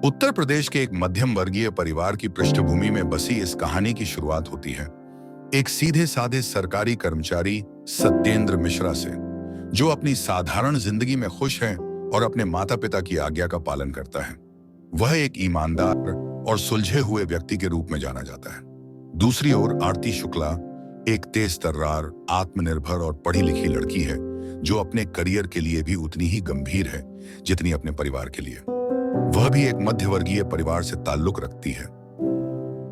उत्तर प्रदेश के एक मध्यम वर्गीय परिवार की पृष्ठभूमि में बसी इस कहानी की शुरुआत होती है एक सीधे साधे सरकारी कर्मचारी सत्येंद्र मिश्रा से, जो अपनी साधारण जिंदगी में खुश है और अपने माता पिता की आज्ञा का पालन करता है। वह एक ईमानदार और सुलझे हुए व्यक्ति के रूप में जाना जाता है। दूसरी ओर आरती शुक्ला एक तेज तर्रार, आत्मनिर्भर और पढ़ी लिखी लड़की है, जो अपने करियर के लिए भी उतनी ही गंभीर है जितनी अपने परिवार के लिए। वह भी एक मध्यवर्गीय परिवार से ताल्लुक रखती है,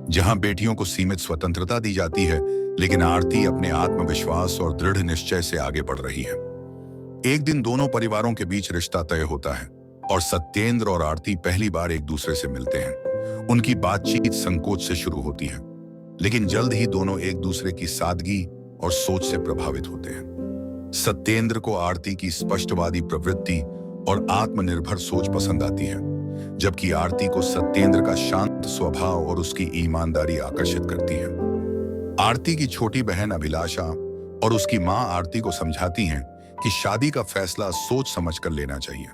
जहां बेटियों को सीमित स्वतंत्रता दी जाती है, लेकिन आरती अपने आत्मविश्वास और दृढ़ निश्चय से आगे बढ़ रही है। एक दिन दोनों परिवारों के बीच रिश्ता तय होता है और सत्येंद्र और आरती पहली बार एक दूसरे से मिलते हैं। उनकी बातचीत संकोच से शुरू होती है, लेकिन जल्द ही दोनों एक दूसरे की सादगी और सोच से प्रभावित होते हैं। सत्येंद्र को आरती की स्पष्टवादी प्रवृत्ति और आत्मनिर्भर सोच पसंद आती है, जबकि आरती को सत्येंद्र का शांत स्वभाव और उसकी ईमानदारी आकर्षित करती है। आरती की छोटी बहन अभिलाषा और उसकी मां आरती को समझाती हैं कि शादी का फैसला सोच समझकर लेना चाहिए।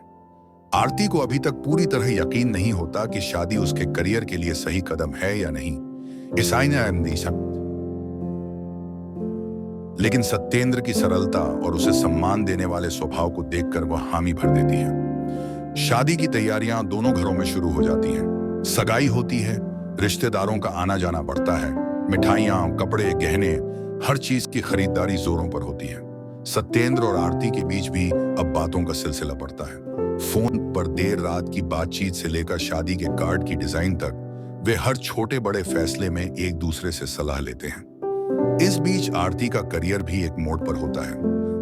आरती को अभी तक पूरी तरह यकीन नहीं होता कि शादी उसके करियर के लिए सही कदम है या नहीं, लेकिन सत्येंद्र की सरलता और उसे सम्मान देने वाले स्वभाव को देखकर वह हामी भर देती है। शादी की तैयारियां दोनों घरों में शुरू हो जाती हैं। सगाई होती है, रिश्तेदारों का आना जाना बढ़ता है, मिठाइयां, कपड़े, गहने, हर चीज की खरीदारी जोरों पर होती है। सत्येंद्र और आरती के बीच भी अब बातों का सिलसिला पड़ता है। फोन पर देर रात की बातचीत से लेकर शादी के कार्ड की डिजाइन तक वे हर छोटे बड़े फैसले में एक दूसरे से सलाह लेते हैं। इस बीच आरती का करियर भी एक मोड़ पर होता है।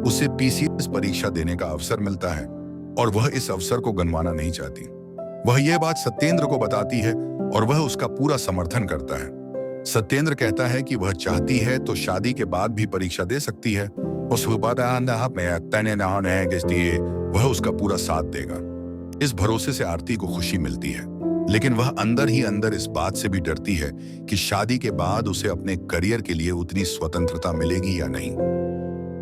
उसे पीसीएस परीक्षा देने का अवसर मिलता है और वह इस अवसर को गंवाना नहीं चाहती। वह यह बात सत्येंद्र को बताती है और वह उसका पूरा समर्थन करता है। सत्येंद्र कहता है कि वह चाहती है तो शादी के बाद भी परीक्षा दे सकती है। वह उसका पूरा साथ देगा। इस भरोसे से आरती को खुशी मिलती है, लेकिन वह अंदर ही अंदर इस बात से भी डरती है कि शादी के बाद उसे अपने करियर के लिए उतनी स्वतंत्रता मिलेगी या नहीं।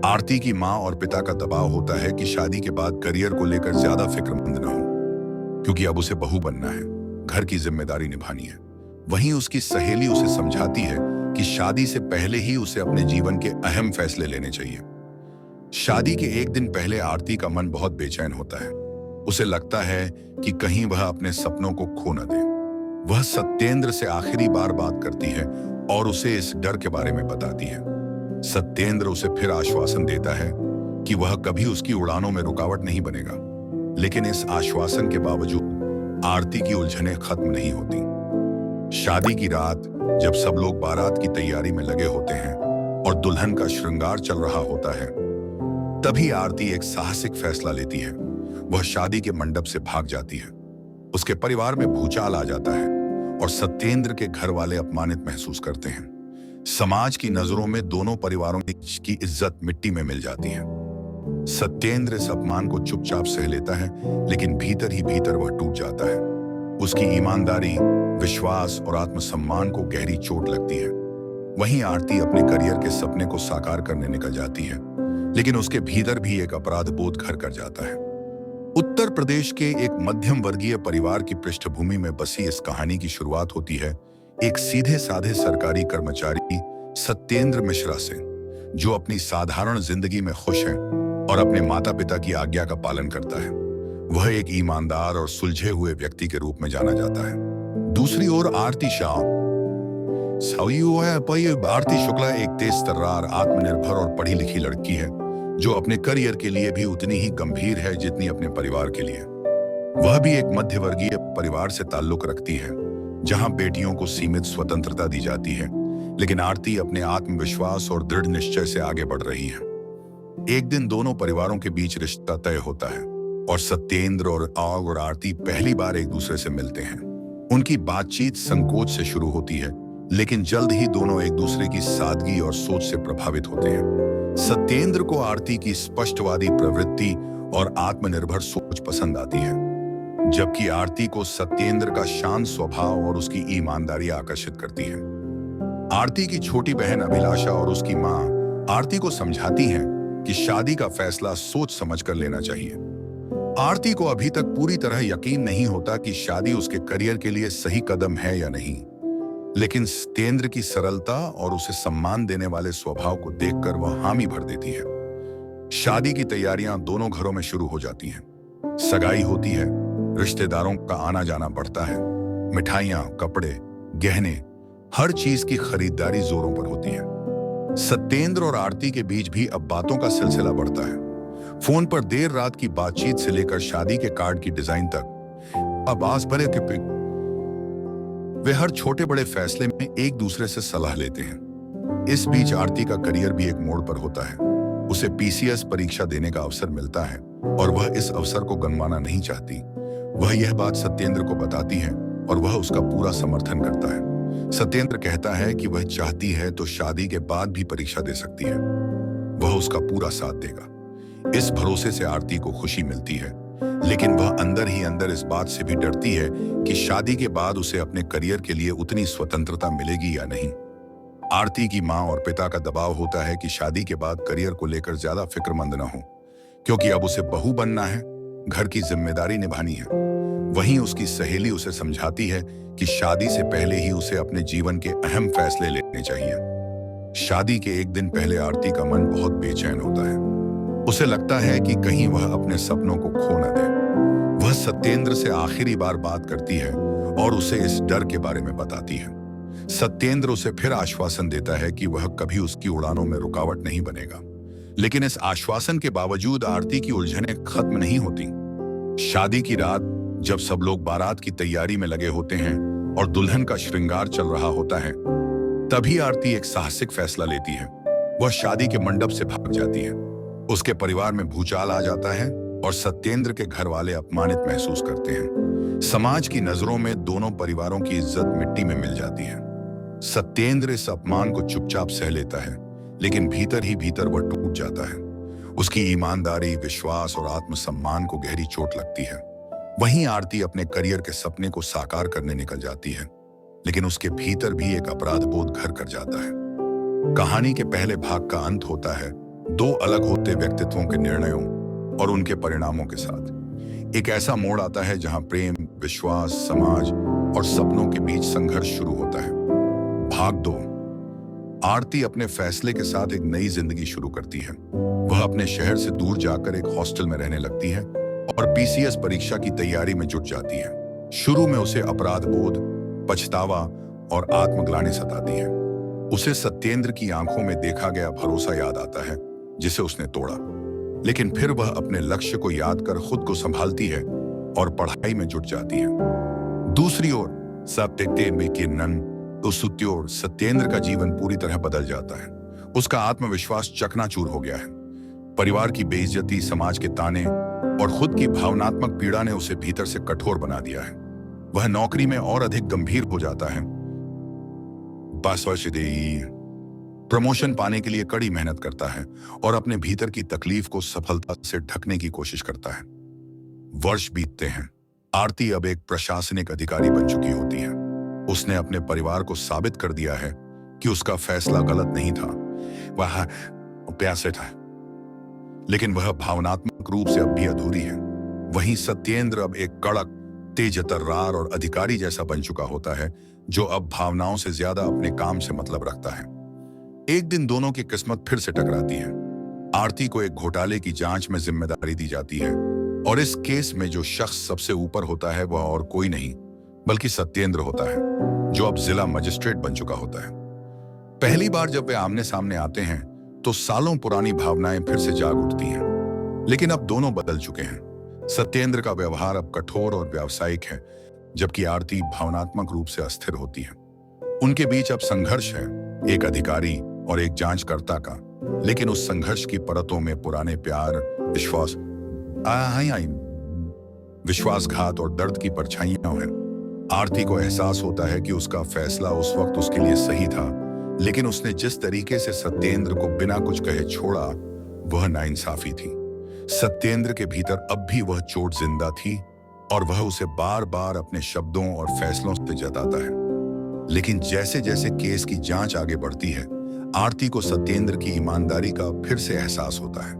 आरती की मां और पिता का दबाव होता है कि शादी के बाद करियर को लेकर ज्यादा फिक्रमंद न हो, क्योंकि अब उसे बहू बनना है, घर की जिम्मेदारी निभानी है। वहीं उसकी सहेली उसे समझाती है कि शादी से पहले ही उसे अपने जीवन के अहम फैसले लेने चाहिए। शादी के एक दिन पहले आरती का मन बहुत बेचैन होता है। उसे लगता है कि कहीं वह अपने सपनों को खो न दे। वह सत्येंद्र से आखिरी बार बात करती है और उसे इस डर के बारे में बताती है। सत्येंद्र उसे फिर आश्वासन देता है कि वह कभी उसकी उड़ानों में रुकावट नहीं बनेगा, लेकिन इस आश्वासन के बावजूद आरती की उलझनें खत्म नहीं होती। शादी की रात जब सब लोग बारात की तैयारी में लगे होते हैं और दुल्हन का श्रृंगार चल रहा होता है, तभी आरती एक साहसिक फैसला लेती है। वह शादी के मंडप से भाग जाती है। उसके परिवार में भूचाल आ जाता है और सत्येंद्र के घर वाले अपमानित महसूस करते हैं। समाज की नजरों में दोनों परिवारों की इज्जत मिट्टी में मिल जाती है। सत्येंद्र इस अपमान को चुपचाप सह लेता है, लेकिन भीतर ही भीतर वह टूट जाता है। उसकी ईमानदारी, विश्वास और आत्मसम्मान को गहरी चोट लगती है। वहीं आरती अपने करियर के सपने को साकार करने निकल जाती है, लेकिन उसके भीतर भी एक अपराध बोध घर कर जाता है। उत्तर प्रदेश के एक मध्यम वर्गीय परिवार की पृष्ठभूमि में बसी इस कहानी की शुरुआत होती है एक सीधे साधे सरकारी कर्मचारी सत्येंद्र मिश्रा से, जो अपनी साधारण जिंदगी में खुश है और अपने माता पिता की आज्ञा का पालन करता है। वह एक ईमानदार और सुलझे हुए व्यक्ति के रूप में जाना जाता है। दूसरी ओर आरती शुक्ला एक तेज तर्रार, आत्मनिर्भर और पढ़ी लिखी लड़की है, जो अपने करियर के लिए भी उतनी ही गंभीर है जितनी अपने परिवार के लिए। वह भी एक मध्यवर्गीय परिवार से ताल्लुक रखती है, जहां बेटियों को सीमित स्वतंत्रता दी जाती है, लेकिन आरती अपने आत्मविश्वास और दृढ़ निश्चय से आगे बढ़ रही है। एक दिन दोनों परिवारों के बीच रिश्ता तय होता है और सत्येंद्र और आरती पहली बार एक दूसरे से मिलते हैं। उनकी बातचीत संकोच से शुरू होती है, लेकिन जल्द ही दोनों एक दूसरे की सादगी और सोच से प्रभावित होते हैं। सत्येंद्र को आरती की स्पष्टवादी प्रवृत्ति और आत्मनिर्भर सोच पसंद आती है, जबकि आरती को सत्येंद्र का शांत स्वभाव और उसकी ईमानदारी आकर्षित करती है। आरती की छोटी बहन अभिलाषा और उसकी मां आरती को समझाती हैं कि शादी का फैसला सोच समझकर लेना चाहिए। आरती को अभी तक पूरी तरह यकीन नहीं होता कि शादी उसके करियर के लिए सही कदम है या नहीं, लेकिन सत्येंद्र की सरलता और उसे सम्मान देने वाले स्वभाव को देखकर वह हामी भर देती है। शादी की तैयारियां दोनों घरों में शुरू हो जाती हैं। सगाई होती है, रिश्तेदारों का आना जाना बढ़ता है, मिठाइयां, कपड़े, गहने, हर चीज की खरीदारी जोरों पर होती है। सत्येंद्र और आरती के बीच भी अब बातों का सिलसिला बढ़ता है। फोन पर देर रात की बातचीत से लेकर शादी के कार्ड की डिजाइन तक अब आस भरे के वे हर छोटे बड़े फैसले में एक दूसरे से सलाह लेते हैं। इस बीच आरती का करियर भी एक मोड़ पर होता है। उसे पीसीएस परीक्षा देने का अवसर मिलता है और वह इस अवसर को गंवाना नहीं चाहती। वह यह बात सत्येंद्र को बताती है और वह उसका पूरा समर्थन करता है। सत्येंद्र कहता है कि वह चाहती है तो शादी के बाद भी परीक्षा दे सकती है। वह उसका पूरा साथ देगा। इस भरोसे से आरती को खुशी मिलती है, लेकिन वह अंदर ही अंदर इस बात से भी डरती है कि शादी के बाद उसे अपने करियर के लिए उतनी स्वतंत्रता मिलेगी या नहीं। आरती की मां और पिता का दबाव होता है कि शादी के बाद करियर को लेकर ज्यादा फिक्रमंद न हो, क्योंकि अब उसे बहू बनना है, घर की जिम्मेदारी निभानी है। वहीं उसकी सहेली उसे समझाती है कि शादी से पहले ही उसे अपने जीवन के अहम फैसले लेने चाहिए। शादी के एक दिन पहले आरती का मन बहुत बेचैन होता है। उसे लगता है कि कहीं वह अपने सपनों को खो न दे। वह सत्येंद्र से आखिरी बार बात करती है और उसे इस डर के बारे में बताती है। सत्येंद्र उसे फिर आश्वासन देता है कि वह कभी उसकी उड़ानों में रुकावट नहीं बनेगा, लेकिन इस आश्वासन के बावजूद आरती की उलझनें खत्म नहीं होती। शादी की रात जब सब लोग बारात की तैयारी में लगे होते हैं और दुल्हन का श्रृंगार चल रहा होता है, तभी आरती एक साहसिक फैसला लेती है। वह शादी के मंडप से भाग जाती है। उसके परिवार में भूचाल आ जाता है और सत्येंद्र के घर वाले अपमानित महसूस करते हैं। समाज की नजरों में दोनों परिवारों की इज्जत मिट्टी में मिल जाती है। सत्येंद्र इस अपमान को चुपचाप सह लेता है, लेकिन भीतर ही भीतर वह टूट जाता है। उसकी ईमानदारी, विश्वास और आत्मसम्मान को गहरी चोट लगती है। वहीं आरती अपने करियर के सपने को साकार करने निकल जाती है, लेकिन उसके भीतर भी एक अपराध बोध घर कर जाता है। कहानी के पहले भाग का अंत होता है दो अलग होते व्यक्तित्वों के निर्णयों और उनके परिणामों के साथ। एक ऐसा मोड़ आता है जहां प्रेम, विश्वास, समाज और सपनों के बीच संघर्ष शुरू होता है। भाग 2। आरती अपने फैसले के साथ एक नई जिंदगी शुरू करती है। वह अपने शहर से दूर जाकर एक हॉस्टल में रहने लगती है और पीसीएस परीक्षा की तैयारी में जुट जाती है। शुरू में उसे अपराध बोध, पछतावा और आत्मग्लानि सताती है। उसे सत्येंद्र की आंखों में देखा गया भरोसा याद आता है जिसे उसने तोड़ा, लेकिन फिर वह अपने लक्ष्य को याद कर खुद को संभालती है और पढ़ाई में जुट जाती है। दूसरी ओर सत्येंद्र का जीवन पूरी तरह बदल जाता है। उसका आत्मविश्वास चकनाचूर हो गया है। परिवार की बेइज्जती, समाज के ताने और खुद की भावनात्मक पीड़ा ने उसे भीतर से कठोर बना दिया है। वह नौकरी में और अधिक गंभीर हो जाता है। प्रमोशन पाने के लिए कड़ी मेहनत करता है और अपने भीतर की तकलीफ को सफलता से ढकने की कोशिश करता है। वर्ष बीतते हैं। आरती अब एक प्रशासनिक अधिकारी बन चुकी होती है। उसने अपने परिवार को साबित कर दिया है कि उसका फैसला गलत नहीं था। वह प्यासे था, लेकिन वह भावनात्मक रूप से अब भी अधूरी है। वहीं सत्येंद्र अब एक कड़क, तेज-तर्रार और अधिकारी जैसा बन चुका होता है, जो अब भावनाओं से ज्यादा अपने काम से मतलब रखता है। एक दिन दोनों की किस्मत फिर से टकराती है। आरती को एक घोटाले की जांच में जिम्मेदारी दी जाती है और इस केस में जो शख्स सबसे ऊपर होता है वह और कोई नहीं बल्कि सत्येंद्र होता है, जो अब जिला मजिस्ट्रेट बन चुका होता है। पहली बार जब वे आमने सामने आते हैं तो सालों पुरानी भावनाएं फिर से जाग उठती हैं, लेकिन अब दोनों बदल चुके हैं। सत्येंद्र का व्यवहार अब कठोर और व्यावसायिक है, जबकि आरती भावनात्मक रूप से अस्थिर होती है। उनके बीच अब संघर्ष है, एक अधिकारी और एक जांचकर्ता का, लेकिन उस संघर्ष की परतों में पुराने प्यार, विश्वासघात और दर्द की परछाइयां हैं। आरती को एहसास होता है कि उसका फैसला उस वक्त उसके लिए सही था, लेकिन उसने जिस तरीके से सत्येंद्र को बिना कुछ कहे छोड़ा, वह नाइंसाफी थी। सत्येंद्र के भीतर अब भी वह चोट जिंदा थी और वह उसे बार बार अपने शब्दों और फैसलों से जताता है। लेकिन जैसे जैसे केस की जांच आगे बढ़ती है, आरती को सत्येंद्र की ईमानदारी का फिर से एहसास होता है।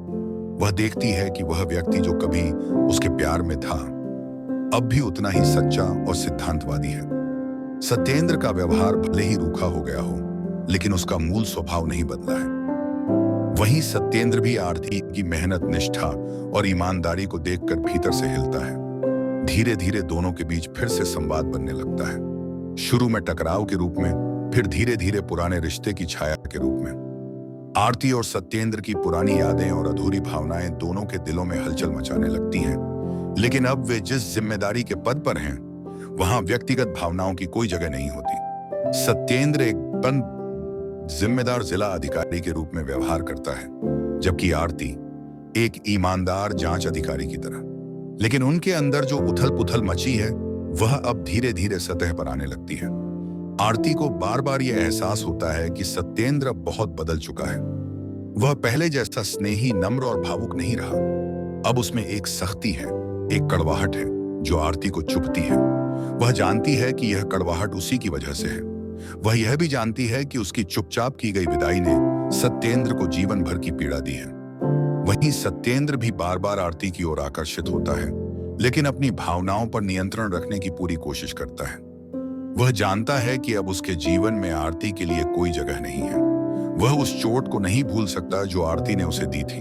वह देखती है कि वह व्यक्ति जो कभी उसके प्यार में था अब भी उतना ही सच्चा और सिद्धांतवादी है। सत्येंद्र का व्यवहार भले ही रूखा हो गया हो, लेकिन उसका मूल स्वभाव नहीं बदला है। वहीं सत्येंद्र भी आरती की मेहनत, निष्ठा और ईमानदारी को देखकर भीतर से हिलता है। धीरे धीरे दोनों के बीच फिर से संवाद बनने लगता है, शुरू में टकराव के रूप में, फिर धीरे धीरे पुराने रिश्ते की छाया के रूप में। आरती और सत्येंद्र की पुरानी यादें और अधूरी भावनाएं दोनों के दिलों में हलचल मचाने लगती हैं, लेकिन अब वे जिस जिम्मेदारी के पद पर हैं, वहां व्यक्तिगत भावनाओं की कोई जगह नहीं होती। सत्येंद्र एक बंद जिम्मेदार जिला अधिकारी के रूप में व्यवहार करता है, जबकि आरती एक ईमानदार जांच अधिकारी की तरह। लेकिन उनके अंदर जो उथल पुथल मची है, वह अब धीरे धीरे सतह पर आने लगती है। आरती को बार बार यह एहसास होता है कि सत्येंद्र बहुत बदल चुका है। वह पहले जैसा स्नेही, नम्र और भावुक नहीं रहा। अब उसमें एक सख्ती है, एक कड़वाहट है जो आरती को चुभती है। वह जानती है कि यह कड़वाहट उसी की वजह से है। वह यह भी जानती है कि उसकी चुपचाप की गई विदाई ने सत्येंद्र को जीवन भर की पीड़ा दी है। वहीं सत्येंद्र भी बार बार आरती की ओर आकर्षित होता है, लेकिन अपनी भावनाओं पर नियंत्रण रखने की पूरी कोशिश करता है। वह जानता है कि अब उसके जीवन में आरती के लिए कोई जगह नहीं है। वह उस चोट को नहीं भूल सकता जो आरती ने उसे दी थी।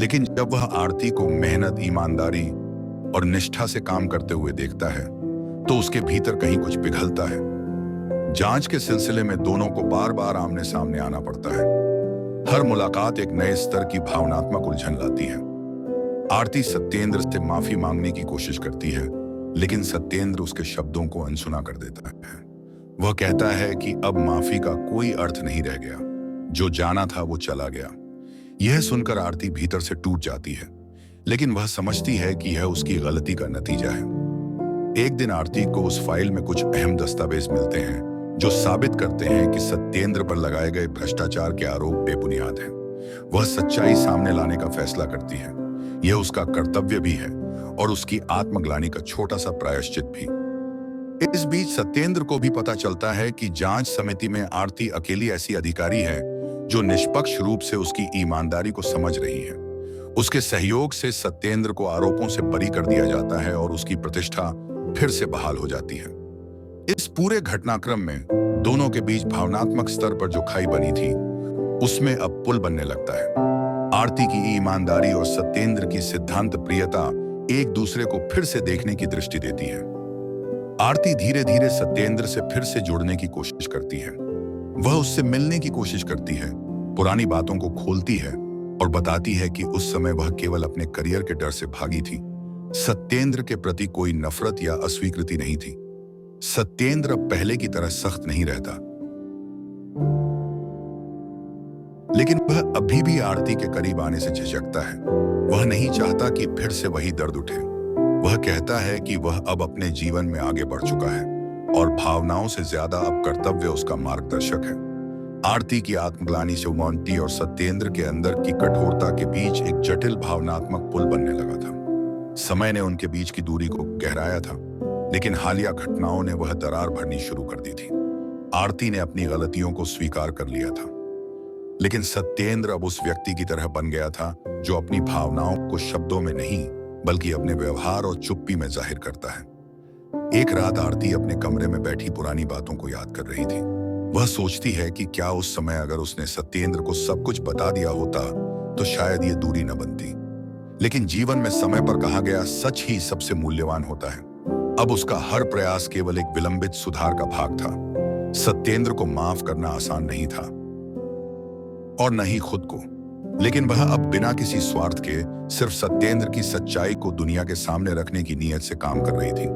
लेकिन जब वह आरती को मेहनत, ईमानदारी और निष्ठा से काम करते हुए देखता है, तो उसके भीतर कहीं कुछ पिघलता है। जांच के सिलसिले में दोनों को बार बार आमने सामने आना पड़ता है। हर मुलाकात एक नए स्तर की भावनात्मक उलझन लाती है। आरती सत्येंद्र से माफी मांगने की कोशिश करती है, लेकिन सत्येंद्र उसके शब्दों को अनसुना कर देता है। वह कहता है कि अब माफी का कोई अर्थ नहीं रह गया, जो जाना था वो चला गया। यह सुनकर आरती भीतर से टूट जाती है, लेकिन वह समझती है कि यह उसकी गलती का नतीजा है। एक दिन आरती को उस फाइल में कुछ अहम दस्तावेज मिलते हैं जो साबित करते हैं कि सत्येंद्र पर लगाए गए भ्रष्टाचार के आरोप बेबुनियाद हैं। वह सच्चाई सामने लाने का फैसला करती है। यह उसका कर्तव्य भी है और उसकी आत्मग्लानि का छोटा सा प्रायश्चित भी। इस बीच सत्येंद्र को भी पता चलता है कि जांच समिति में आरती अकेली ऐसी अधिकारी है जो निष्पक्ष रूप से उसकी ईमानदारी को समझ रही है। उसके सहयोग से सत्येंद्र को आरोपों से बरी कर दिया जाता है और उसकी प्रतिष्ठा फिर से बहाल हो जाती है। इस पूरे घटनाक्रम में दोनों के बीच भावनात्मक स्तर पर जो खाई बनी थी, उसमें अब पुल बनने लगता है। आरती की ईमानदारी और सत्येंद्र की सिद्धांत प्रियता एक दूसरे को फिर से देखने की दृष्टि देती है। आरती धीरे धीरे सत्येंद्र से फिर से जुड़ने की कोशिश करती है। वह उससे मिलने की कोशिश करती है, पुरानी बातों को खोलती है और बताती है कि उस समय वह केवल अपने करियर के डर से भागी थी। सत्येंद्र के प्रति कोई नफरत या अस्वीकृति नहीं थी। सत्येंद्र अब पहले की तरह सख्त नहीं रहता, लेकिन वह अभी भी आरती के करीब आने से झिझकता है। वह नहीं चाहता कि फिर से वही दर्द उठे। वह कहता है कि वह अब अपने जीवन में आगे बढ़ चुका है और भावनाओं से ज्यादा अब कर्तव्य उसका मार्गदर्शक है। आरती की आत्मग्लानि से मोंटी और सत्येंद्र के अंदर की कठोरता के बीच एक जटिल भावनात्मक पुल बनने लगा था। समय ने उनके बीच की दूरी को गहराया था, लेकिन हालिया घटनाओं ने वह दरार भरनी शुरू कर दी थी। आरती ने अपनी गलतियों को स्वीकार कर लिया था, लेकिन सत्येंद्र अब उस व्यक्ति की तरह बन गया था जो अपनी भावनाओं को शब्दों में नहीं बल्कि अपने व्यवहार और चुप्पी में जाहिर करता है। एक रात आरती अपने कमरे में बैठी पुरानी बातों को याद कर रही थी। वह सोचती है कि क्या उस समय अगर उसने सत्येंद्र को सब कुछ बता दिया होता तो शायद ये दूरी न बनती। लेकिन जीवन में समय पर कहा गया सच ही सबसे मूल्यवान होता है। अब उसका हर प्रयास केवल एक विलंबित सुधार का भाग था। सत्येंद्र को माफ करना आसान नहीं था और न ही खुद को, लेकिन वह अब बिना किसी स्वार्थ के सिर्फ सत्येंद्र की सच्चाई को दुनिया के सामने रखने की नीयत से काम कर रही थी।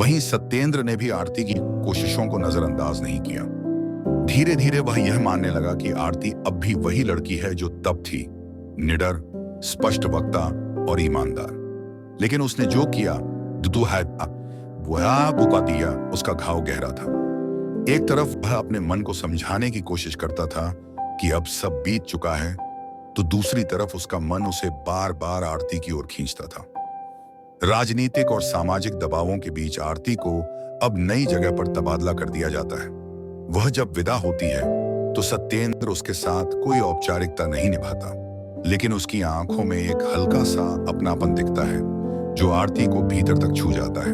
वहीं सत्येंद्र ने भी आरती की कोशिशों को नजरअंदाज नहीं किया। धीरे धीरे वह यह मानने लगा कि आरती अब भी वही लड़की है जो तब थी, निडर, स्पष्ट वक्ता और ईमानदार। लेकिन उसने जो किया वह बुका दिया, उसका घाव गहरा था। एक तरफ वह अपने मन को समझाने की कोशिश करता था कि अब सब बीत चुका है, तो दूसरी तरफ उसका मन उसे बार बार आरती की ओर खींचता था। राजनीतिक और सामाजिक दबावों के बीच आरती को अब नई जगह पर तबादला कर दिया जाता है। वह जब विदा होती है तो सत्येंद्र उसके साथ कोई औपचारिकता नहीं निभाता। लेकिन उसकी आंखों में एक हल्का सा अपनापन दिखता है जो आरती को भीतर तक छू जाता है।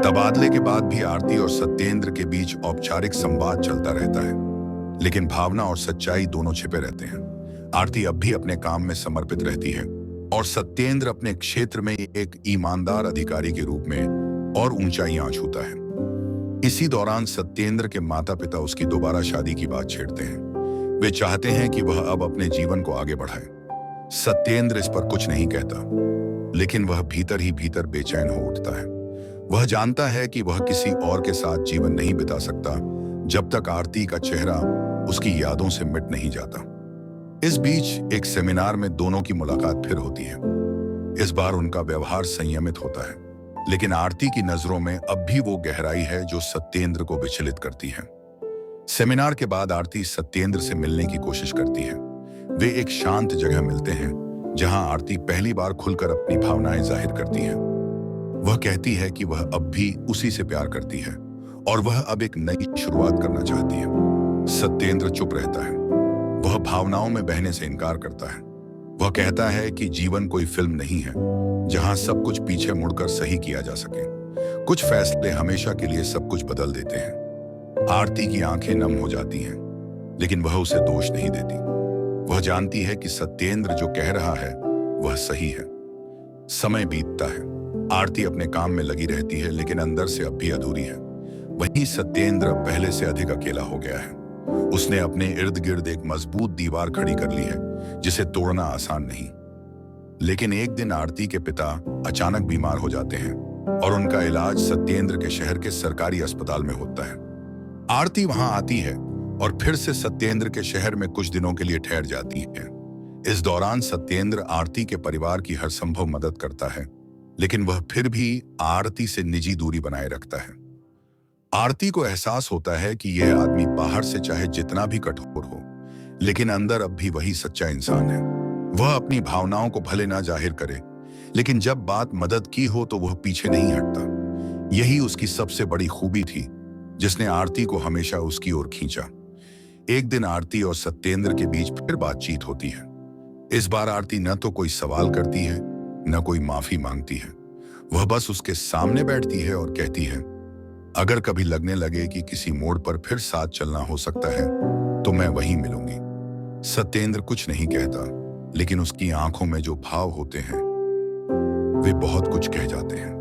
तबादले के बाद भी आरती और सत्येंद्र के बीच औपचारिक संवाद चलता रहता है, लेकिन भावना और सच्चाई दोनों छिपे रहते हैं। आरती अब भी अपने काम में समर्पित रहती है और सत्येंद्र अपने क्षेत्र में एक ईमानदार अधिकारी के रूप में और ऊंचाइयां छूता है। इसी दौरान सत्येंद्र के माता पिता उसकी दोबारा शादी की बात छेड़ते हैं। वे चाहते हैं कि वह अब अपने जीवन को आगे बढ़ाए। सत्येंद्र इस पर कुछ नहीं कहता, लेकिन वह भीतर ही भीतर बेचैन हो उठता है। वह जानता है कि वह किसी और के साथ जीवन नहीं बिता सकता जब तक आरती का चेहरा उसकी यादों से मिट नहीं जाता। इस बीच एक सेमिनार में दोनों की मुलाकात फिर होती है। इस बार उनका व्यवहार संयमित होता है, लेकिन आरती की नजरों में अब भी वो गहराई है जो सत्येंद्र को विचलित करती है। सेमिनार के बाद आरती सत्येंद्र से मिलने की कोशिश करती है। वे एक शांत जगह मिलते हैं जहां आरती पहली बार खुलकर अपनी भावनाएं जाहिर करती है। वह कहती है कि वह अब भी उसी से प्यार करती है और वह अब एक नई शुरुआत करना चाहती है। सत्येंद्र चुप रहता है। वह भावनाओं में बहने से इनकार करता है। वह कहता है कि जीवन कोई फिल्म नहीं है जहां सब कुछ पीछे मुड़कर सही किया जा सके। कुछ फैसले हमेशा के लिए सब कुछ बदल देते हैं। आरती की आंखें नम हो जाती हैं, लेकिन वह उसे दोष नहीं देती। वह जानती है कि सत्येंद्र जो कह रहा है वह सही है। समय बीतता है। आरती अपने काम में लगी रहती है, लेकिन अंदर से अब भी अधूरी है। वहीं सत्येंद्र पहले से अधिक अकेला हो गया है। उसने अपने इर्द गिर्द एक मजबूत दीवार खड़ी कर ली है जिसे तोड़ना आसान नहीं। लेकिन एक दिन आरती के पिता अचानक बीमार हो जाते हैं और उनका इलाज सत्येंद्र के शहर के सरकारी अस्पताल में होता है। आरती वहां आती है और फिर से सत्येंद्र के शहर में कुछ दिनों के लिए ठहर जाती है। इस दौरान सत्येंद्र आरती के परिवार की हर संभव मदद करता है, लेकिन वह फिर भी आरती से निजी दूरी बनाए रखता है। आरती को एहसास होता है कि यह आदमी बाहर से चाहे जितना भी कठोर हो, लेकिन अंदर अब भी वही सच्चा इंसान है। वह अपनी भावनाओं को भले ना जाहिर करे, लेकिन जब बात मदद की हो तो वह पीछे नहीं हटता। यही उसकी सबसे बड़ी खूबी थी, जिसने आरती को हमेशा उसकी ओर खींचा। एक दिन आरती और सत्येंद्र के बीच फिर बातचीत होती है। इस बार आरती न तो कोई सवाल करती है, न कोई माफी मांगती है। वह बस उसके सामने बैठती है और कहती है, अगर कभी लगने लगे कि किसी मोड़ पर फिर साथ चलना हो सकता है तो मैं वहीं मिलूंगी। सत्येंद्र कुछ नहीं कहता, लेकिन उसकी आंखों में जो भाव होते हैं वे बहुत कुछ कह जाते हैं।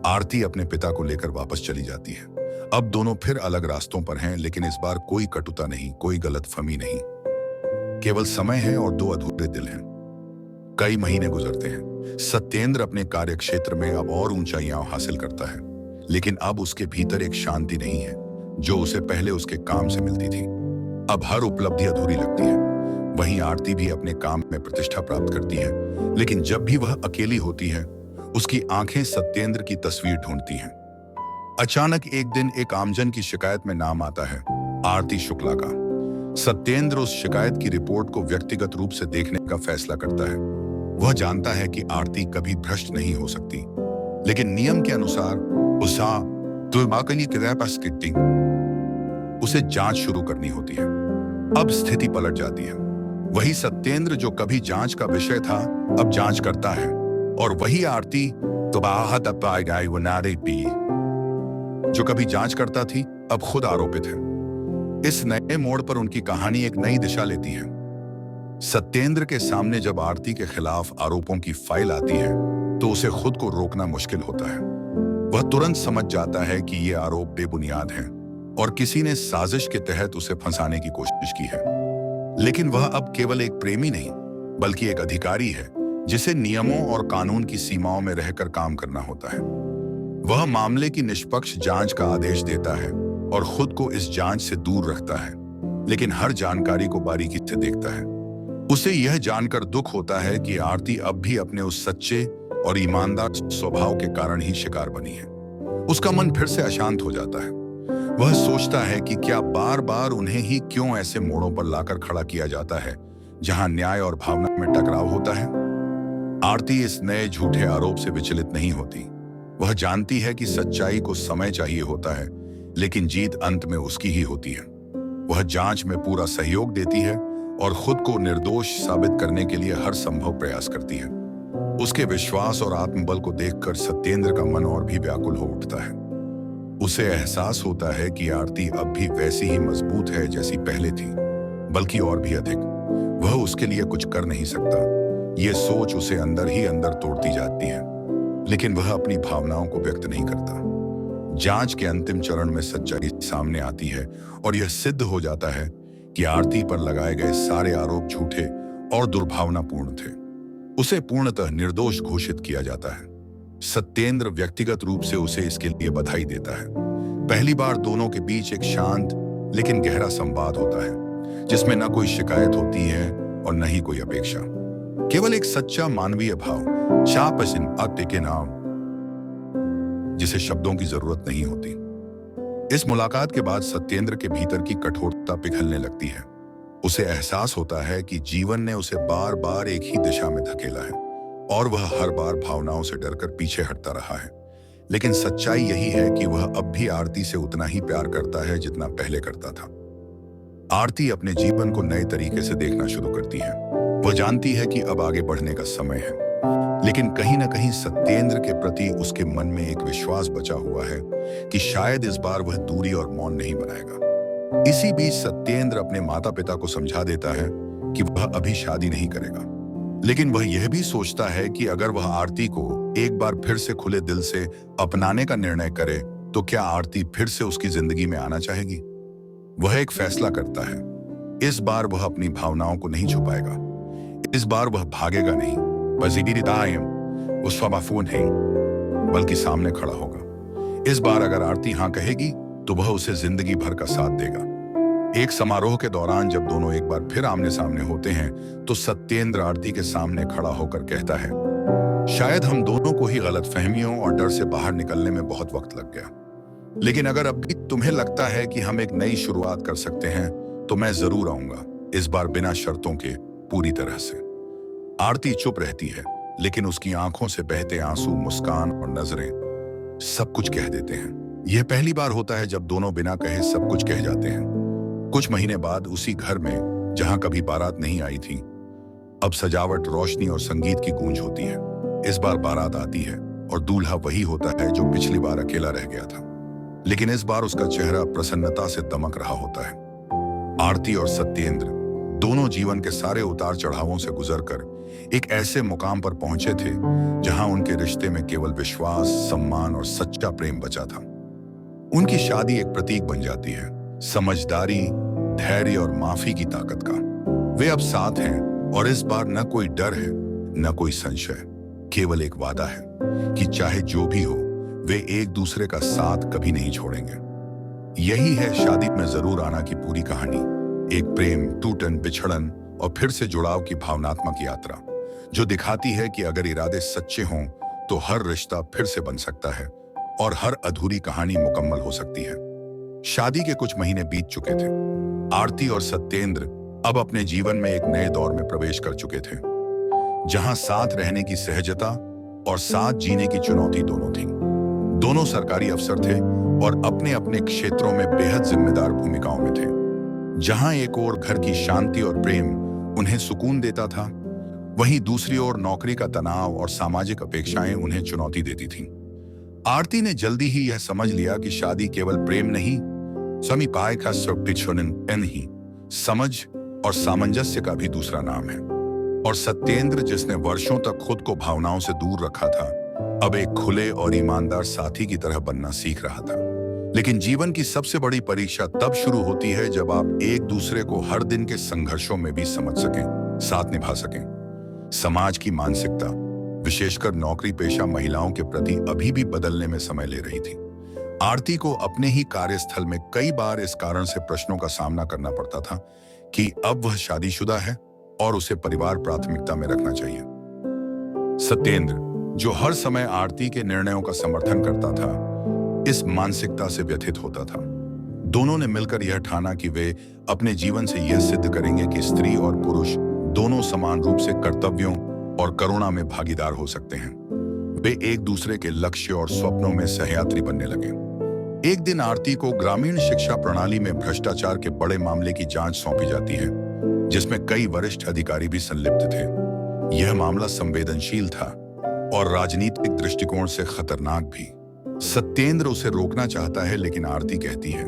आरती अपने पिता को लेकर वापस चली जाती है। अब दोनों फिर अलग रास्तों पर हैं, लेकिन इस बार कोई कटुता नहीं, कोई गलतफहमी नहीं, केवल समय है और दो अधूरे दिल हैं। कई महीने गुजरते हैं। सत्येंद्र अपने कार्य क्षेत्र में अब और ऊंचाइयां हासिल करता है, लेकिन अब उसके भीतर एक शांति नहीं है जो उसे पहले उसके काम से मिलती थी। अब हर उपलब्धि अधूरी लगती है। वहीं आरती भी अपने काम में प्रतिष्ठा प्राप्त करती है, लेकिन जब भी वह अकेली होती है उसकी आंखें सत्येंद्र की तस्वीर ढूंढती हैं। अचानक एक दिन एक आमजन की शिकायत में नाम आता है, आरती शुक्ला का। सत्येंद्र उस शिकायत की रिपोर्ट को व्यक्तिगत रूप से देखने का फैसला करता है। वह जानता है कि आरती कभी भ्रष्ट नहीं हो सकती, लेकिन नियम के अनुसार उसे जांच शुरू करनी होती है। अब स्थिति पलट जाती है। वही सत्येंद्र जो कभी जांच का विषय था अब जांच करता है, और वही आरती जो कभी जांच करता थी अब खुद आरोपित है। इस नए मोड़ पर उनकी कहानी एक नई दिशा लेती है। सत्येंद्र के सामने जब आरती के खिलाफ आरोपों की फाइल आती है तो उसे खुद को रोकना मुश्किल होता है। वह तुरंत समझ जाता है कि ये आरोप बेबुनियाद हैं और किसी ने साजिश के तहत उसे फंसाने की कोशिश की है। लेकिन वह अब केवल एक प्रेमी नहीं, बल्कि एक अधिकारी है जिसे नियमों और कानून की सीमाओं में रहकर काम करना होता है। वह मामले की निष्पक्ष जांच का आदेश देता है और खुद को इस जांच से दूर रखता है, लेकिन हर जानकारी को बारीकी से देखता है। उसे यह जानकर दुख होता है कि आरती अब भी अपने उस सच्चे और ईमानदार स्वभाव के कारण ही शिकार बनी है। उसका मन फिर से अशांत हो जाता है। वह सोचता है कि क्या बार बार उन्हें ही क्यों ऐसे मोड़ों पर लाकर खड़ा किया जाता है जहां न्याय और भावना में टकराव होता है। आरती इस नए झूठे आरोप से विचलित नहीं होती। वह जानती है कि सच्चाई को समय चाहिए होता है, लेकिन जीत अंत में उसकी ही होती है। वह जांच में पूरा सहयोग देती है और खुद को निर्दोष साबित करने के लिए हर संभव प्रयास करती है। उसके विश्वास और आत्मबल को देखकर सत्येंद्र का मन और भी व्याकुल हो उठता है। उसे एहसास होता है कि आरती अब भी वैसी ही मजबूत है जैसी पहले थी, बल्कि और भी अधिक। वह उसके लिए कुछ कर नहीं सकता। यह सोच उसे अंदर ही अंदर तोड़ती जाती है, लेकिन वह अपनी भावनाओं को व्यक्त नहीं करता। जांच के अंतिम चरण में सच्चाई सामने आती है और यह सिद्ध हो जाता है कि आरती पर लगाए गए सारे आरोप झूठे और दुर्भावनापूर्ण थे। उसे पूर्णतः निर्दोष घोषित किया जाता है। सत्येंद्र व्यक्तिगत रूप से उसे इसके लिए बधाई देता है। पहली बार दोनों के बीच एक शांत लेकिन गहरा संवाद होता है, जिसमें न कोई शिकायत होती है और न ही कोई अपेक्षा, केवल एक सच्चा मानवीय भाव, शापसिन अत्य के नाम, जिसे शब्दों की जरूरत नहीं होती। इस मुलाकात के बाद सत्येंद्र के भीतर की कठोरता पिघलने लगती है। उसे एहसास होता है कि जीवन ने उसे बार बार एक ही दिशा में धकेला है और वह हर बार भावनाओं से डरकर पीछे हटता रहा है। लेकिन सच्चाई यही है कि वह अब भी आरती से उतना ही प्यार करता है जितना पहले करता था। आरती अपने जीवन को नए तरीके से देखना शुरू करती है। वह जानती है कि अब आगे बढ़ने का समय है, लेकिन कहीं ना कहीं सत्येंद्र के प्रति उसके मन में एक विश्वास बचा हुआ है कि शायद इस बार वह दूरी और मौन नहीं बनाएगा। इसी बीच सत्येंद्र अपने माता पिता को समझा देता है कि वह अभी शादी नहीं करेगा, लेकिन वह यह भी सोचता है कि अगर वह आरती को एक बार फिर से खुले दिल से अपनाने का निर्णय करे तो क्या आरती फिर से उसकी जिंदगी में आना चाहेगी। वह एक फैसला करता है। इस बार वह अपनी भावनाओं को नहीं छुपाएगा। इस बार वह भागेगा नहीं, बल्कि सामने खड़ा होगा। इस बार अगर आरती हाँ कहेगी तो वह उसे जिंदगी भर का साथ देगा। एक समारोह के दौरान जब दोनों एक बार फिर आमने सामने होते हैं तो सत्येंद्र आरती के सामने खड़ा होकर कहता है, शायद हम दोनों को ही गलतफहमियों और डर से बाहर निकलने में बहुत वक्त लग गया, लेकिन अगर अब भी तुम्हें लगता है कि हम एक नई शुरुआत कर सकते हैं तो मैं जरूर आऊंगा, इस बार बिना शर्तों के, पूरी तरह से। आरती चुप रहती है, लेकिन उसकी आंखों से बहते आंसू, मुस्कान और नजरें सब कुछ कह देते हैं। यह पहली बार होता है जब दोनों बिना कहे सब कुछ कह जाते हैं। कुछ महीने बाद उसी घर में जहां कभी बारात नहीं आई थी, अब सजावट, रोशनी और संगीत की गूंज होती है। इस बार बारात आती है और दूल्हा वही होता है जो पिछली बार अकेला रह गया था, लेकिन इस बार उसका चेहरा प्रसन्नता से दमक रहा होता है। आरती और सत्येंद्र दोनों जीवन के सारे उतार चढ़ावों से गुजरकर एक ऐसे मुकाम पर पहुंचे थे जहां उनके रिश्ते में केवल विश्वास, सम्मान और सच्चा प्रेम बचा था। उनकी शादी एक प्रतीक बन जाती है, समझदारी, धैर्य और माफी की ताकत का। वे अब साथ हैं और इस बार न कोई डर है, न कोई संशय, केवल एक वादा है कि चाहे जो भी हो, वे एक दूसरे का साथ कभी नहीं छोड़ेंगे। यही है शादी में जरूर आना की पूरी कहानी, एक प्रेम, टूटन, बिछड़न और फिर से जुड़ाव की भावनात्मक यात्रा, जो दिखाती है कि अगर इरादे सच्चे हों तो हर रिश्ता फिर से बन सकता है और हर अधूरी कहानी मुकम्मल हो सकती है। शादी के कुछ महीने बीत चुके थे। आरती और सत्येंद्र अब अपने जीवन में एक नए दौर में प्रवेश कर चुके थे, जहां साथ रहने की सहजता और साथ जीने की चुनौती दोनों थी। दोनों सरकारी अफसर थे और अपने अपने क्षेत्रों में बेहद जिम्मेदार भूमिकाओं में थे। जहां एक ओर घर की शांति और प्रेम उन्हें सुकून देता था, वहीं दूसरी ओर नौकरी का तनाव और सामाजिक अपेक्षाएं उन्हें चुनौती देती थीं। आरती ने जल्दी ही यह समझ लिया कि शादी केवल प्रेम नहीं, समझ और सामंजस्य का भी दूसरा नाम है। और सत्येंद्र, जिसने वर्षों तक खुद को भावनाओं से दूर रखा था, अब एक खुले और ईमानदार साथी की तरह बनना सीख रहा था। लेकिन जीवन की सबसे बड़ी परीक्षा तब शुरू होती है जब आप एक दूसरे को हर दिन के संघर्षों में भी समझ सकें, साथ निभा सकें। समाज की मानसिकता, विशेषकर नौकरी पेशा महिलाओं के प्रति, अभी भी बदलने में समय ले रही थी। आरती को अपने ही कार्यस्थल में कई बार इस कारण से प्रश्नों का सामना करना पड़ता था कि अब वह शादीशुदा है और उसे परिवार प्राथमिकता में रखना चाहिए। सत्येंद्र, जो हर समय आरती के निर्णयों का समर्थन करता था, इस मानसिकता से व्यथित होता था। दोनों ने मिलकर यह ठाना कि वे अपने जीवन से यह सिद्ध करेंगे कि स्त्री और पुरुष दोनों समान रूप से कर्तव्यों और करुणा में भागीदार हो सकते हैं। वे एक दूसरे के लक्ष्य और स्वप्नों में सहयात्री बनने लगे। एक दिन आरती को ग्रामीण शिक्षा प्रणाली में भ्रष्टाचार के बड़े मामले की जांच सौंपी जाती है। जिसमें कई वरिष्ठ अधिकारी भी संलिप्त थे। यह मामला संवेदनशील था और राजनीतिक दृष्टिकोण से खतरनाक भी। सत्येंद्र उसे रोकना चाहता है, लेकिन आरती कहती है,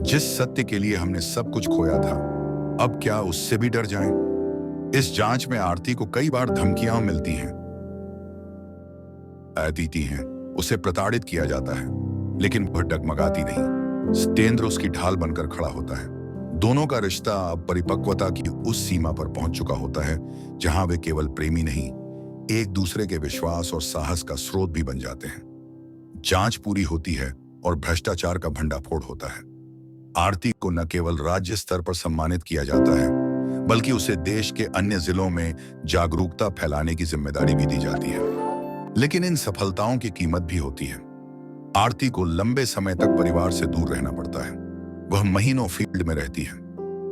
जिस सत्य के लिए हमने सब कुछ खोया था, अब क्या उससे भी डर जाएं? इस जांच में आरती को कई बार धमकियां मिलती हैं, देती हैं, उसे प्रताड़ित किया जाता है, लेकिन वह डगमगाती नहीं। सत्येंद्र उसकी ढाल बनकर खड़ा होता है। दोनों का रिश्ता अब परिपक्वता की उस सीमा पर पहुंच चुका होता है जहां वे केवल प्रेमी नहीं, एक दूसरे के विश्वास और साहस का स्रोत भी बन जाते हैं। जांच पूरी होती है और भ्रष्टाचार का भंडाफोड़ होता है। आरती को न केवल राज्य स्तर पर सम्मानित किया जाता है, बल्कि उसे देश के अन्य जिलों में जागरूकता फैलाने की जिम्मेदारी भी दी जाती है। लेकिन इन सफलताओं की कीमत भी होती है। आरती को लंबे समय तक परिवार से दूर रहना पड़ता है। वह महीनों फील्ड में रहती है।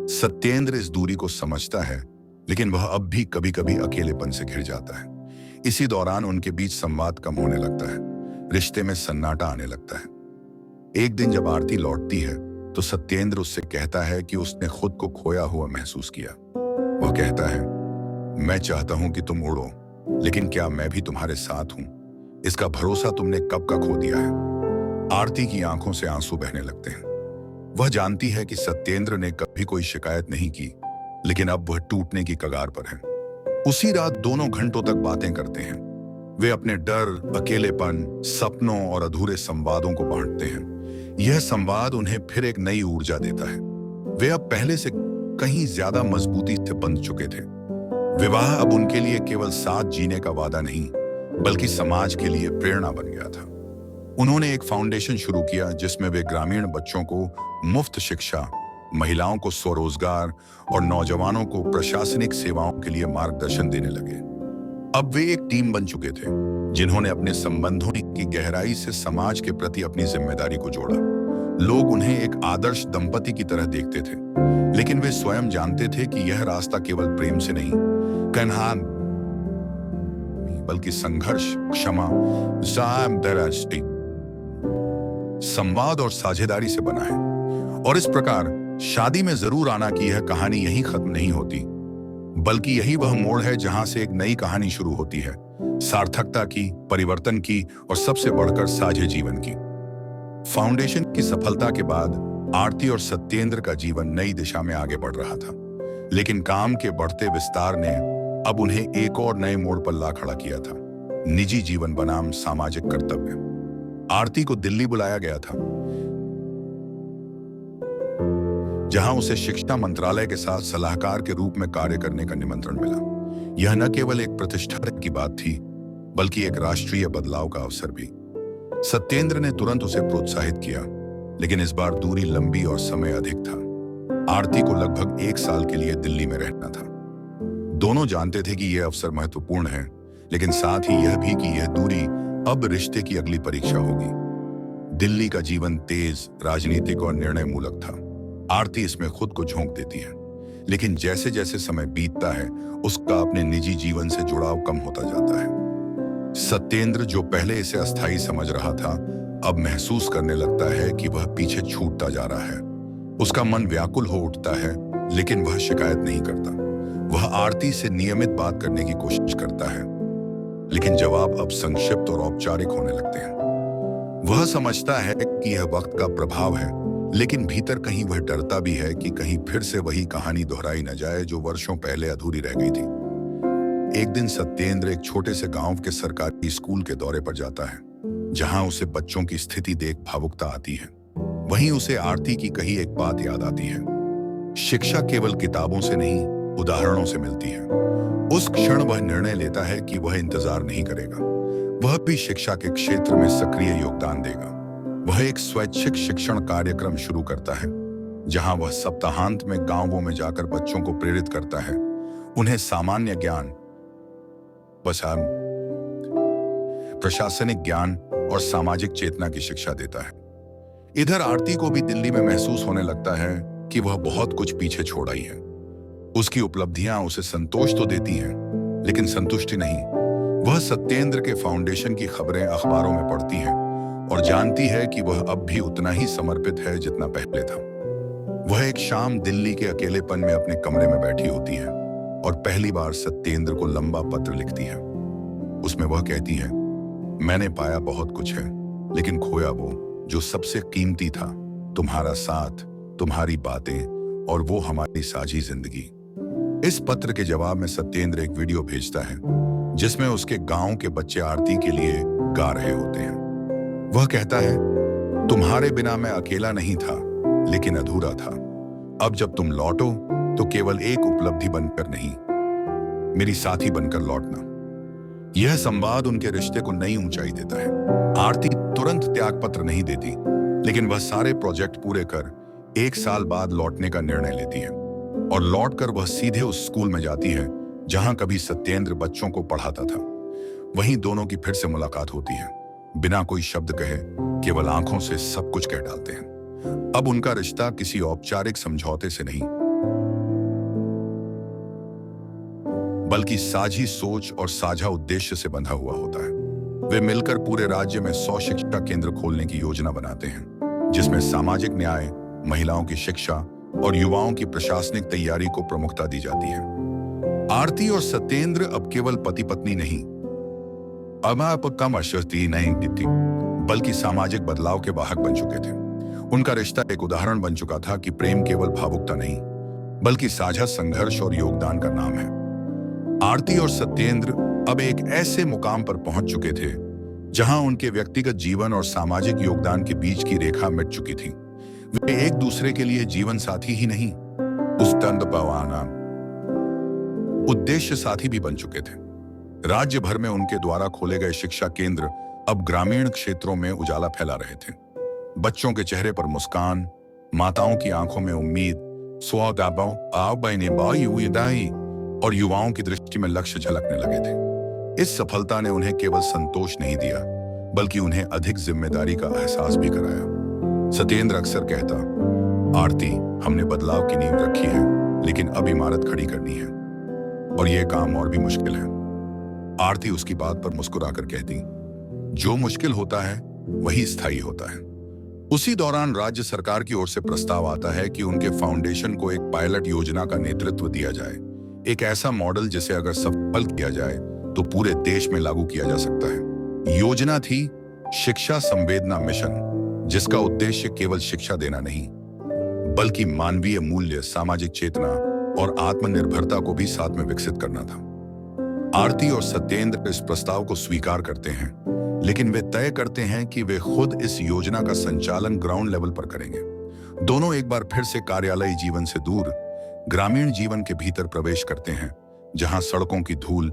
सत्येंद्र इस दूरी को समझता है, लेकिन वह अब भी कभी-कभी अकेलेपन से घिर जाता है। इसी दौरान उनके बीच संवाद कम होने लगता है, रिश्ते में सन्नाटा आने लगता है। एक दिन जब आरती लौटती है तो सत्येंद्र उससे कहता है कि उसने खुद को खोया हुआ महसूस किया। वह कहता है, मैं चाहता हूं कि तुम उड़ो, लेकिन क्या मैं भी तुम्हारे साथ हूं? इसका भरोसा तुमने कब का खो दिया है? आरती की आंखों से आंसू बहने लगते हैं। वह जानती है कि सत्येंद्र ने कभी कोई शिकायत नहीं की, लेकिन अब वह टूटने की कगार पर है। उसी रात दोनों घंटों तक बातें करते हैं। वे अपने डर, अकेलेपन, सपनों और अधूरे संवादों को बांटते हैं। यह संवाद उन्हें फिर एक नई ऊर्जा देता है। वे अब पहले से कहीं ज्यादा मजबूती से बंध चुके थे। विवाह अब उनके लिए केवल साथ जीने का वादा नहीं, बल्कि समाज के लिए प्रेरणा बन गया था। उन्होंने एक फाउंडेशन शुरू किया जिसमें वे ग्रामीण बच्चों को मुफ्त शिक्षा, महिलाओं को स्वरोजगार और नौजवानों को प्रशासनिक सेवाओं के लिए मार्गदर्शन देने लगे। अब वे एक टीम बन चुके थे जिन्होंने अपने संबंधों की गहराई से समाज के प्रति अपनी जिम्मेदारी को जोड़ा। लोग उन्हें एक आदर्श दंपति की तरह देखते थे, लेकिन वे स्वयं जानते थे कि यह रास्ता केवल प्रेम से नहीं, कन्हा बल्कि संघर्ष, क्षमा, संवाद और साझेदारी से बना है। और इस प्रकार शादी में जरूर आना की यह कहानी यहीं खत्म नहीं होती, बल्कि यही वह मोड़ है जहां से एक नई कहानी शुरू होती है, सार्थकता की, परिवर्तन की और सबसे बढ़कर साझे जीवन की। फाउंडेशन की सफलता के बाद आरती और सत्येंद्र का जीवन नई दिशा में आगे बढ़ रहा था, लेकिन काम के बढ़ते विस्तार ने अब उन्हें एक और नए मोड़ पर ला खड़ा किया था, निजी जीवन बनाम सामाजिक कर्तव्य। आरती को दिल्ली बुलाया गया था, जहां उसे शिक्षा मंत्रालय के साथ सलाहकार के रूप में कार्य करने का निमंत्रण मिला। यह न केवल एक प्रतिष्ठा की बात थी, बल्कि एक राष्ट्रीय बदलाव का अवसर भी। सत्येंद्र ने तुरंत उसे प्रोत्साहित किया, लेकिन इस बार दूरी लंबी और समय अधिक था। आरती को लगभग 1 साल के लिए दिल्ली में रहना था। दोनों जानते थे कि यह अवसर महत्वपूर्ण है, लेकिन साथ ही यह भी कि यह दूरी अब रिश्ते की अगली परीक्षा होगी। दिल्ली का जीवन तेज, राजनीतिक और निर्णय मूलक था। आरती इसमें खुद को झोंक देती है, लेकिन जैसे जैसे समय बीतता है उसका अपने निजी जीवन से जुड़ाव कम होता जाता है। सत्येंद्र, जो पहले इसे अस्थायी समझ रहा था, अब महसूस करने लगता है कि वह पीछे छूटता जा रहा है। उसका मन व्याकुल हो उठता है, लेकिन वह शिकायत नहीं करता। वह आरती से नियमित बात करने की कोशिश करता है, लेकिन जवाब अब संक्षिप्त और औपचारिक होने लगते हैं। वह समझता है कि यह वक्त का प्रभाव है, लेकिन भीतर कहीं वह डरता भी है कि कहीं फिर से वही कहानी दोहराई न जाए जो वर्षों पहले अधूरी रह गई थी। एक दिन सत्येंद्र एक छोटे से गांव के सरकारी स्कूल के दौरे पर जाता है, जहां उसे बच्चों की स्थिति देख भावुकता आती है। वहीं उसे आरती की कही एक बात याद आती है, शिक्षा केवल किताबों से नहीं, उदाहरणों से मिलती है। उस क्षण वह निर्णय लेता है कि वह इंतजार नहीं करेगा, वह भी शिक्षा के क्षेत्र में सक्रिय योगदान देगा। वह एक स्वैच्छिक शिक्षण कार्यक्रम शुरू करता है, जहां वह सप्ताहांत में गांवों में जाकर बच्चों को प्रेरित करता है, उन्हें सामान्य ज्ञान, प्रशासनिक ज्ञान और सामाजिक चेतना की शिक्षा देता है। इधर आरती को भी दिल्ली में महसूस होने लगता है कि वह बहुत कुछ पीछे छोड़ आई है। उसकी उपलब्धियां उसे संतोष तो देती हैं, लेकिन संतुष्टि नहीं। वह सत्येंद्र के फाउंडेशन की खबरें अखबारों में पढ़ती है और जानती है कि वह अब भी उतना ही समर्पित है जितना पहले था। वह एक शाम दिल्ली के अकेलेपन में अपने कमरे में बैठी होती है और पहली बार सत्येंद्र को लंबा पत्र लिखती है। उसमें वह कहती है, मैंने पाया बहुत कुछ है, लेकिन खोया वो जो सबसे कीमती था, तुम्हारा साथ, तुम्हारी बातें और वो हमारी साझी जिंदगी। इस पत्र के जवाब में सत्येंद्र एक वीडियो भेजता है जिसमें उसके गांव के बच्चे आरती के लिए गा रहे होते हैं। वह कहता है, तुम्हारे बिना मैं अकेला नहीं था, लेकिन अधूरा था। अब जब तुम लौटो तो केवल एक उपलब्धि बनकर नहीं, मेरी साथी बनकर लौटना। यह संवाद उनके रिश्ते को नई ऊंचाई देता है। आरती तुरंत त्यागपत्र नहीं देती, लेकिन वह सारे प्रोजेक्ट पूरे कर 1 साल बाद लौटने का निर्णय लेती है और लौटकर वह सीधे उस स्कूल में जाती है जहां कभी सत्येंद्र बच्चों को पढ़ाता था। वहीं दोनों की फिर से मुलाकात होती है। बिना कोई शब्द कहे, केवल आंखों से सब कुछ कह डालते हैं। अब उनका रिश्ता किसी औपचारिक समझौते से नहीं, बल्कि साझी सोच और साझा उद्देश्य से बंधा हुआ होता है। वे मिलकर पूरे राज्य में 100 शिक्षा केंद्र खोलने की योजना बनाते हैं, जिसमें सामाजिक न्याय, महिलाओं की शिक्षा और युवाओं की प्रशासनिक तैयारी को प्रमुखता दी जाती है। आरती और सत्येंद्र अब केवल पति पत्नी नहीं, बल्कि सामाजिक बदलाव के वाहक बन चुके थे। उनका रिश्ता एक उदाहरण बन चुका था कि प्रेम केवल भावुकता नहीं, बल्कि साझा संघर्ष और योगदान का नाम है। आरती और सत्येंद्र अब एक ऐसे मुकाम पर पहुंच चुके थे जहां उनके व्यक्तिगत जीवन और सामाजिक योगदान के बीच की रेखा मिट चुकी थी। वे एक दूसरे के लिए जीवन साथी ही नहीं, उस तंदपावाना उद्देश्य साथी भी बन चुके थे। राज्य भर में उनके द्वारा खोले गए शिक्षा केंद्र अब ग्रामीण क्षेत्रों में उजाला फैला रहे थे। बच्चों के चेहरे पर मुस्कान, माताओं की आंखों में उम्मीद, और युवाओं की दृष्टि में लक्ष्य झलकने लगे थे। इस सफलता ने उन्हें केवल संतोष नहीं दिया, बल्कि उन्हें अधिक जिम्मेदारी का एहसास भी कराया। सत्येंद्र अक्सर कहता, आरती, हमने बदलाव की नींव रखी है, लेकिन अब इमारत खड़ी करनी है और यह काम और भी मुश्किल है। आरती उसकी बात पर मुस्कुराकर कहती, जो मुश्किल होता है वही स्थायी होता है। उसी दौरान राज्य सरकार की ओर से प्रस्ताव आता है कि उनके फाउंडेशन को एक पायलट योजना का नेतृत्व दिया जाए, एक ऐसा मॉडल जिसे अगर सफल किया जाए तो पूरे देश में लागू किया जा सकता है। योजना थी शिक्षा संवेदना मिशन, जिसका उद्देश्य केवल शिक्षा देना नहीं, बल्कि मानवीय मूल्य, सामाजिक चेतना और आत्मनिर्भरता को भी साथ में विकसित करना था। आरती और सत्येंद्र इस प्रस्ताव को स्वीकार करते हैं, लेकिन वे तय करते हैं कि वे खुद इस योजना का संचालन ग्राउंड लेवल पर करेंगे। दोनों एक बार फिर से कार्यालयी जीवन से दूर ग्रामीण जीवन के भीतर प्रवेश करते हैं, जहां सड़कों की धूल,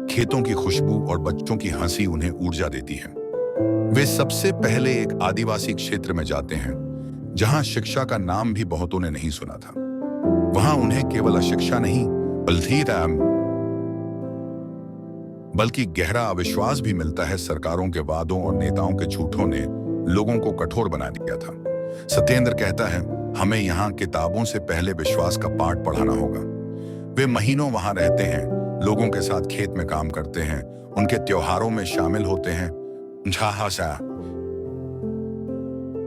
खेतों की खुशबू और बच्चों की हंसी उन्हें ऊर्जा देती है। वे सबसे पहले एक आदिवासी क्षेत्र में जाते हैं, जहां शिक्षा का नाम भी बहुतों ने नहीं सुना था। वहां उन्हें केवल अशिक्षा नहीं, बल्कि गहरा अविश्वास भी मिलता है। सरकारों के वादों और नेताओं के झूठों ने लोगों को कठोर बना दिया था। सत्येंद्र कहता है, हमें यहाँ किताबों से पहले विश्वास का पाठ पढ़ाना होगा। वे महीनों वहां रहते हैं, लोगों के साथ खेत में काम करते हैं, उनके त्योहारों में शामिल होते हैं,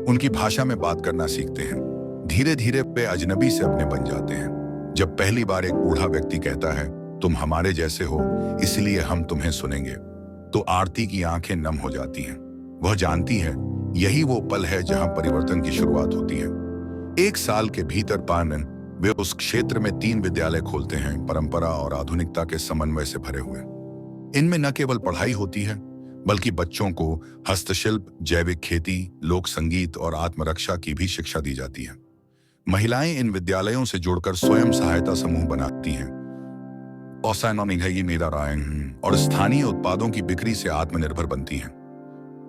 उनकी भाषा में बात करना सीखते हैं। धीरे धीरे वे अजनबी से अपने बन जाते हैं। जब पहली बार एक बूढ़ा व्यक्ति कहता है, तुम हमारे जैसे हो, इसलिए हम तुम्हें सुनेंगे, तो आरती की आंखें नम हो जाती हैं। वह जानती है यही वो पल है जहां परिवर्तन की शुरुआत होती है। 1 साल के भीतर पानन वे उस क्षेत्र में 3 विद्यालय खोलते हैं, परंपरा और आधुनिकता के समन्वय से भरे हुए। इनमें न केवल पढ़ाई होती है, बल्कि बच्चों को हस्तशिल्प, जैविक खेती, लोक संगीत और आत्मरक्षा की भी शिक्षा दी जाती है। महिलाएं इन विद्यालयों से जुड़कर स्वयं सहायता समूह बनाती हैं और स्थानीय उत्पादों की बिक्री से आत्मनिर्भर बनती हैं।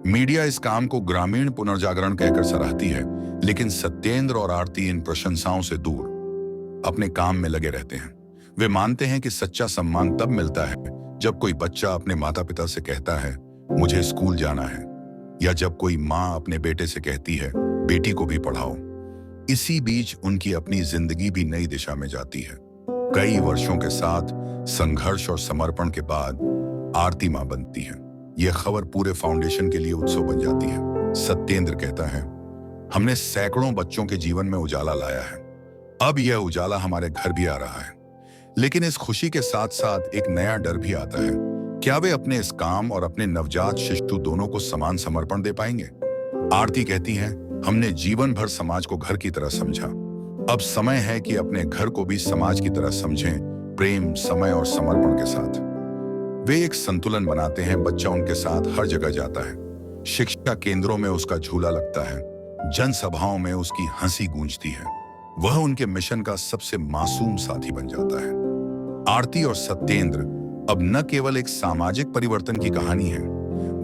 मीडिया इस काम को ग्रामीण पुनर्जागरण कहकर सराहती है, लेकिन सत्येंद्र और आरती इन प्रशंसाओं से दूर अपने काम में लगे रहते हैं। वे मानते हैं कि सच्चा सम्मान तब मिलता है जब कोई बच्चा अपने माता पिता से कहता है, मुझे स्कूल जाना है, या जब कोई माँ अपने बेटे से कहती है, बेटी को भी पढ़ाओ। इसी बीच उनकी अपनी जिंदगी भी नई दिशा में जाती है। कई वर्षों के साथ संघर्ष और समर्पण के बाद आरती मां बनती है। यह खबर पूरे फाउंडेशन के लिए उत्सव बन जाती है। सत्येंद्र कहता है, हमने सैकड़ों बच्चों के जीवन में उजाला लाया है। अब यह उजाला हमारे घर भी आ रहा है। लेकिन इस खुशी के साथ साथ एक नया डर भी आता है। क्या वे अपने इस काम और अपने नवजात शिशु दोनों को समान समर्पण दे पाएंगे? आरती कहती है, हमने जीवन भर समाज को घर की तरह समझा। अब समय है कि अपने घर को भी समाज की तरह समझें, प्रेम, समय और समर्पण के साथ। वे एक संतुलन बनाते हैं। बच्चा उनके साथ हर जगह जाता है। शिक्षा केंद्रों में उसका झूला लगता है, जनसभाओं में उसकी हंसी गूंजती है। वह उनके मिशन का सबसे मासूम साथी बन जाता है। आरती और सत्येंद्र अब न केवल एक सामाजिक परिवर्तन की कहानी है,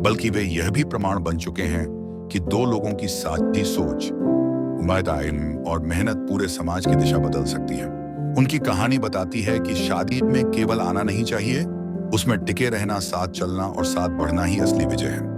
बल्कि वे यह भी प्रमाण बन चुके हैं कि दो लोगों की साझी सोच, उम्मीद और मेहनत पूरे समाज की दिशा बदल सकती है। उनकी कहानी बताती है कि शादी में केवल आना नहीं चाहिए, उसमें टिके रहना, साथ चलना और साथ बढ़ना ही असली विजय है।